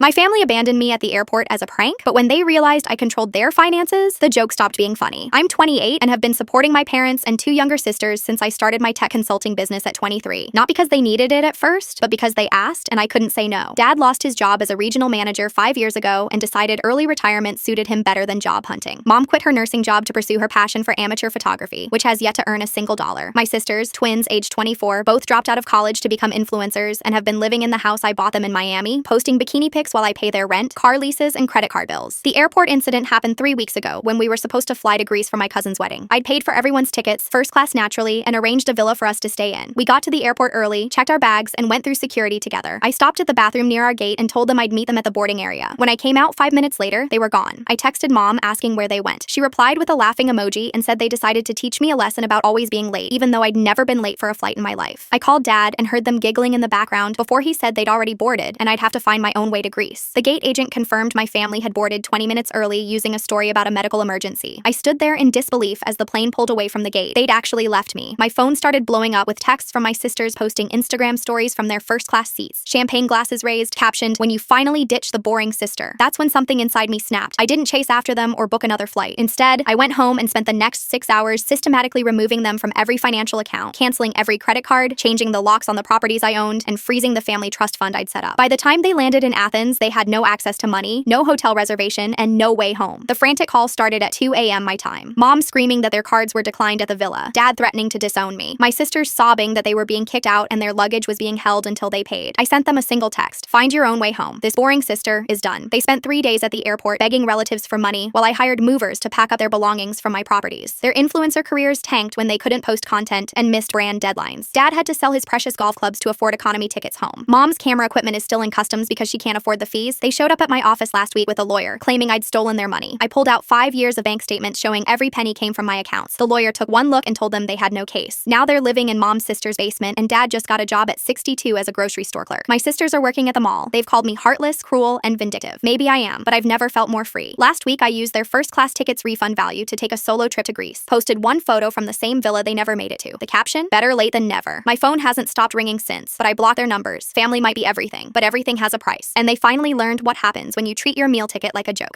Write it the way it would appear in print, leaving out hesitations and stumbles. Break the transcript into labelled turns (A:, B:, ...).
A: My family abandoned me at the airport as a prank, but when they realized I controlled their finances, the joke stopped being funny. I'm 28 and have been supporting my parents and two younger sisters since I started my tech consulting business at 23. Not because they needed it at first, but because they asked and I couldn't say no. Dad lost his job as a regional manager 5 years ago and decided early retirement suited him better than job hunting. Mom quit her nursing job to pursue her passion for amateur photography, which has yet to earn a single dollar. My sisters, twins aged 24, both dropped out of college to become influencers and have been living in the house I bought them in Miami, posting bikini pics while I pay their rent, car leases, and credit card bills. The airport incident happened 3 weeks ago when we were supposed to fly to Greece for my cousin's wedding. I'd paid for everyone's tickets, first class naturally, and arranged a villa for us to stay in. We got to the airport early, checked our bags, and went through security together. I stopped at the bathroom near our gate and told them I'd meet them at the boarding area. When I came out 5 minutes later, they were gone. I texted Mom asking where they went. She replied with a laughing emoji and said they decided to teach me a lesson about always being late, even though I'd never been late for a flight in my life. I called Dad and heard them giggling in the background before he said they'd already boarded and I'd have to find my own way to Greece. The gate agent confirmed my family had boarded 20 minutes early using a story about a medical emergency. I stood there in disbelief as the plane pulled away from the gate. They'd actually left me. My phone started blowing up with texts from my sisters posting Instagram stories from their first-class seats. Champagne glasses raised, captioned, "When you finally ditch the boring sister." That's when something inside me snapped. I didn't chase after them or book another flight. Instead, I went home and spent the next 6 hours systematically removing them from every financial account, canceling every credit card, changing the locks on the properties I owned, and freezing the family trust fund I'd set up. By the time they landed in Athens, they had no access to money, no hotel reservation, and no way home. The frantic call started at 2 a.m. my time. Mom screaming that their cards were declined at the villa. Dad threatening to disown me. My sisters sobbing that they were being kicked out and their luggage was being held until they paid. I sent them a single text. "Find your own way home. This boring sister is done." They spent 3 days at the airport begging relatives for money while I hired movers to pack up their belongings from my properties. Their influencer careers tanked when they couldn't post content and missed brand deadlines. Dad had to sell his precious golf clubs to afford economy tickets home. Mom's camera equipment is still in customs because she can't afford the fees. They showed up at my office last week with a lawyer, claiming I'd stolen their money. I pulled out 5 years of bank statements showing every penny came from my accounts. The lawyer took one look and told them they had no case. Now they're living in Mom's sister's basement, and Dad just got a job at 62 as a grocery store clerk. My sisters are working at the mall. They've called me heartless, cruel, and vindictive. Maybe I am, but I've never felt more free. Last week, I used their first-class tickets refund value to take a solo trip to Greece. Posted one photo from the same villa they never made it to. The caption, "Better late than never." My phone hasn't stopped ringing since, but I blocked their numbers. Family might be everything, but everything has a price. And they finally learned what happens when you treat your meal ticket like a joke.